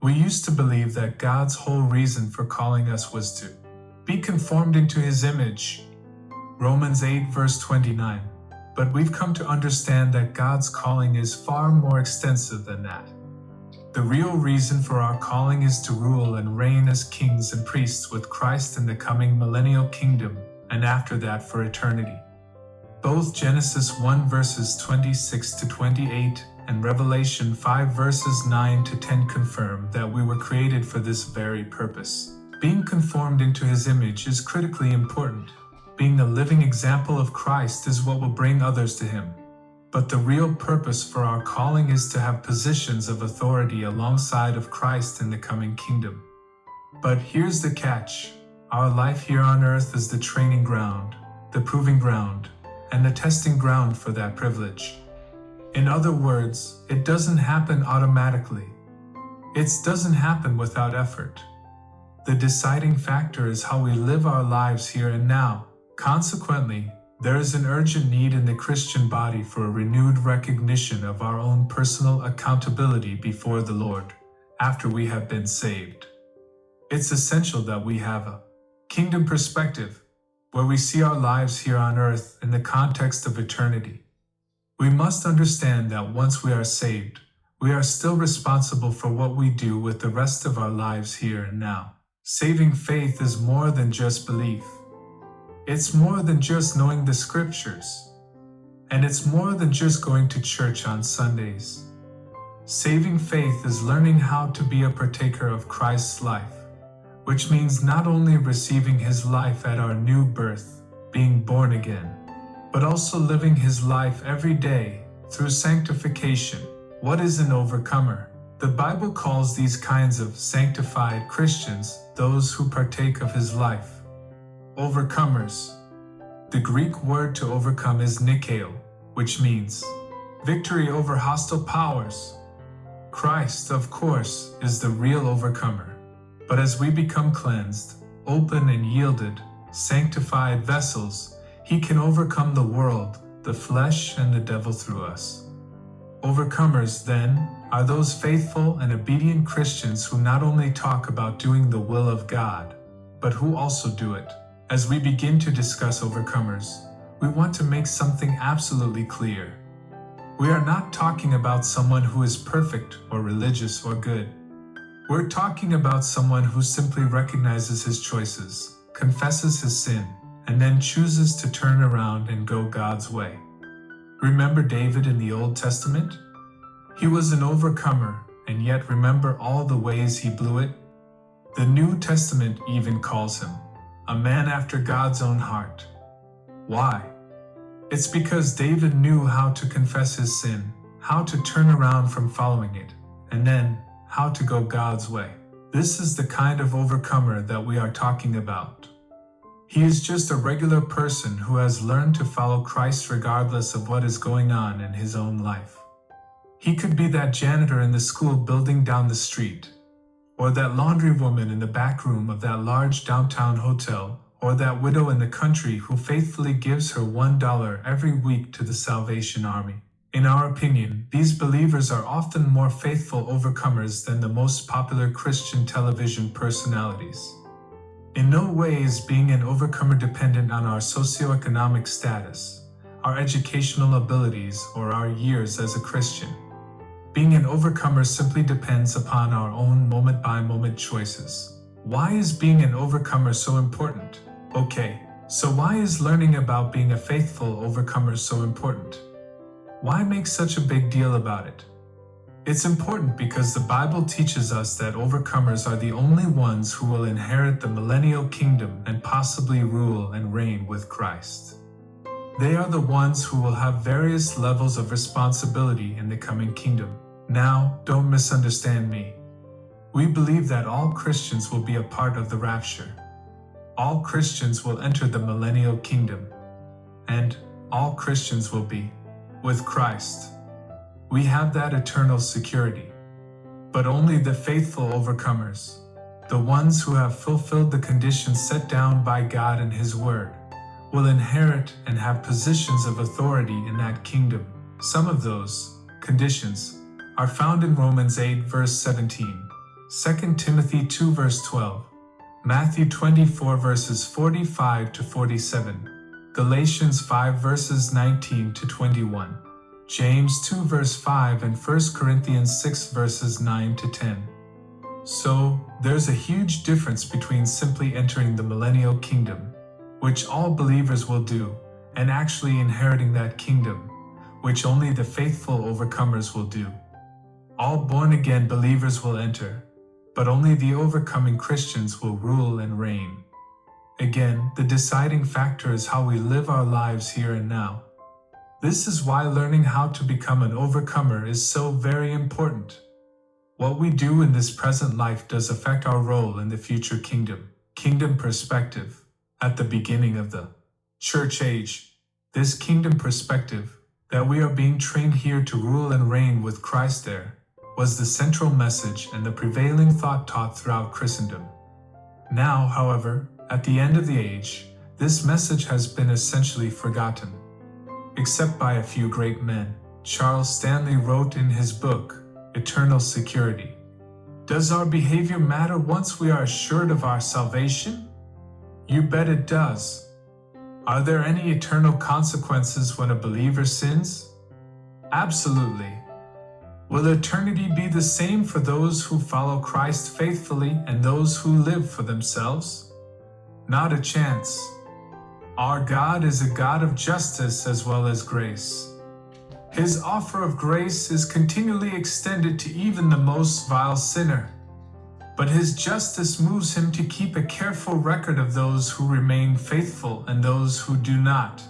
We used to believe that God's whole reason for calling us was to be conformed into His image. Romans 8 verse 29. But we've come to understand that God's calling is far more extensive than that. The real reason for our calling is to rule and reign as kings and priests with Christ in the coming millennial kingdom, and after that for eternity. Both Genesis 1 verses 26 to 28 and Revelation 5 verses 9 to 10 confirm that we were created for this very purpose. Being conformed into His image is critically important. Being a living example of Christ is what will bring others to Him. But the real purpose for our calling is to have positions of authority alongside of Christ in the coming kingdom. But here's the catch. Our life here on earth is the training ground, the proving ground, and the testing ground for that privilege. In other words, it doesn't happen automatically. It doesn't happen without effort. The deciding factor is how we live our lives here and now. Consequently, there is an urgent need in the Christian body for a renewed recognition of our own personal accountability before the Lord after we have been saved. It's essential that we have a kingdom perspective where we see our lives here on earth in the context of eternity. We must understand that once we are saved, we are still responsible for what we do with the rest of our lives here and now. Saving faith is more than just belief. It's more than just knowing the scriptures. And it's more than just going to church on Sundays. Saving faith is learning how to be a partaker of Christ's life, which means not only receiving His life at our new birth, being born again, but also living His life every day through sanctification. What is an overcomer? The Bible calls these kinds of sanctified Christians those who partake of His life. Overcomers. The Greek word to overcome is nikao, which means victory over hostile powers. Christ, of course, is the real overcomer. But as we become cleansed, open and yielded, sanctified vessels, He can overcome the world, the flesh, and the devil through us. Overcomers, then, are those faithful and obedient Christians who not only talk about doing the will of God, but who also do it. As we begin to discuss overcomers, we want to make something absolutely clear. We are not talking about someone who is perfect or religious or good. We're talking about someone who simply recognizes his choices, confesses his sin, and then chooses to turn around and go God's way. Remember David in the Old Testament? He was an overcomer, and yet remember all the ways he blew it? The New Testament even calls him a man after God's own heart. Why? It's because David knew how to confess his sin, how to turn around from following it, and then how to go God's way. This is the kind of overcomer that we are talking about. He is just a regular person who has learned to follow Christ regardless of what is going on in his own life. He could be that janitor in the school building down the street, or that laundry woman in the back room of that large downtown hotel, or that widow in the country who faithfully gives her $1 every week to the Salvation Army. In our opinion, these believers are often more faithful overcomers than the most popular Christian television personalities. In no way is being an overcomer dependent on our socioeconomic status, our educational abilities, or our years as a Christian. Being an overcomer simply depends upon our own moment-by-moment choices. Why is being an overcomer so important? Okay, so why is learning about being a faithful overcomer so important? Why make such a big deal about it? It's important because the Bible teaches us that overcomers are the only ones who will inherit the millennial kingdom and possibly rule and reign with Christ. They are the ones who will have various levels of responsibility in the coming kingdom. Now, don't misunderstand me. We believe that all Christians will be a part of the rapture. All Christians will enter the millennial kingdom. And all Christians will be with Christ. We have that eternal security. But only the faithful overcomers, the ones who have fulfilled the conditions set down by God in His Word, will inherit and have positions of authority in that kingdom. Some of those conditions are found in Romans 8 verse 17. 2 Timothy 2 verse 12, Matthew 24 verses 45 to 47, Galatians 5 verses 19 to 21, James 2 verse 5 and 1 Corinthians 6 verses 9 to 10. So, there's a huge difference between simply entering the millennial kingdom, which all believers will do, and actually inheriting that kingdom, which only the faithful overcomers will do. All born-again believers will enter, but only the overcoming Christians will rule and reign. Again, the deciding factor is how we live our lives here and now. This is why learning how to become an overcomer is so very important. What we do in this present life does affect our role in the future kingdom. Kingdom perspective. At the beginning of the church age, this kingdom perspective, that we are being trained here to rule and reign with Christ there, was the central message and the prevailing thought taught throughout Christendom. Now, however, at the end of the age, this message has been essentially forgotten. Except by a few great men, Charles Stanley wrote in his book, Eternal Security. Does our behavior matter once we are assured of our salvation? You bet it does. Are there any eternal consequences when a believer sins? Absolutely. Will eternity be the same for those who follow Christ faithfully and those who live for themselves? Not a chance. Our God is a God of justice as well as grace. His offer of grace is continually extended to even the most vile sinner. But his justice moves him to keep a careful record of those who remain faithful and those who do not.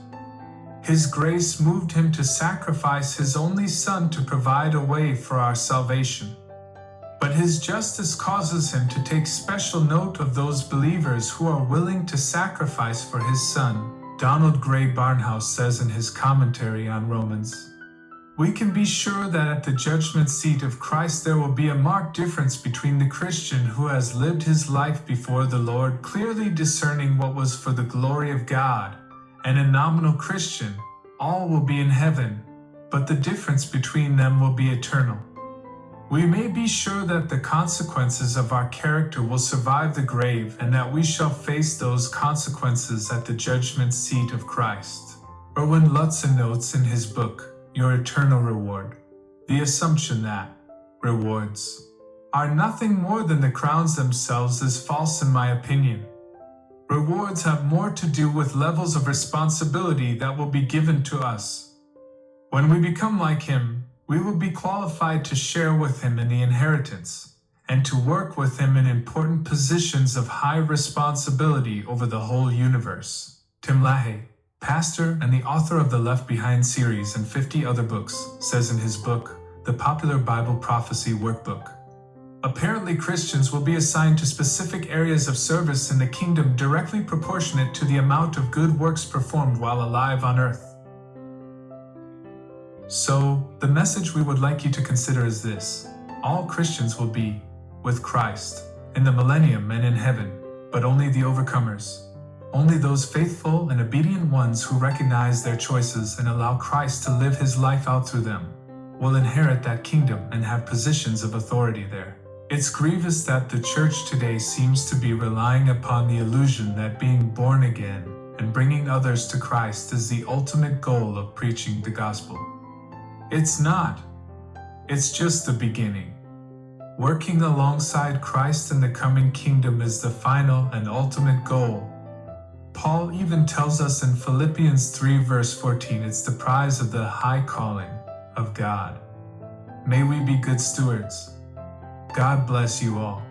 His grace moved him to sacrifice his only Son to provide a way for our salvation. But his justice causes him to take special note of those believers who are willing to sacrifice for his Son. Donald Gray Barnhouse says in his commentary on Romans, "We can be sure that at the judgment seat of Christ there will be a marked difference between the Christian who has lived his life before the Lord, clearly discerning what was for the glory of God, and a nominal Christian. All will be in heaven, but the difference between them will be eternal. We may be sure that the consequences of our character will survive the grave and that we shall face those consequences at the judgment seat of Christ." Erwin Lutzen notes in his book, Your Eternal Reward, the assumption that rewards are nothing more than the crowns themselves is false in my opinion. Rewards have more to do with levels of responsibility that will be given to us. When we become like him, we will be qualified to share with him in the inheritance and to work with him in important positions of high responsibility over the whole universe. Tim LaHaye, pastor and the author of the Left Behind series and 50 other books, says in his book, The Popular Bible Prophecy Workbook, apparently Christians will be assigned to specific areas of service in the kingdom directly proportionate to the amount of good works performed while alive on earth. So, the message we would like you to consider is this: all Christians will be with Christ in the millennium and in heaven, but only the overcomers. Only those faithful and obedient ones who recognize their choices and allow Christ to live his life out through them will inherit that kingdom and have positions of authority there. It's grievous that the church today seems to be relying upon the illusion that being born again and bringing others to Christ is the ultimate goal of preaching the gospel. It's not. It's just the beginning. Working alongside Christ in the coming kingdom is the final and ultimate goal. Paul even tells us in Philippians 3 verse 14, it's the prize of the high calling of God. May we be good stewards. God bless you all.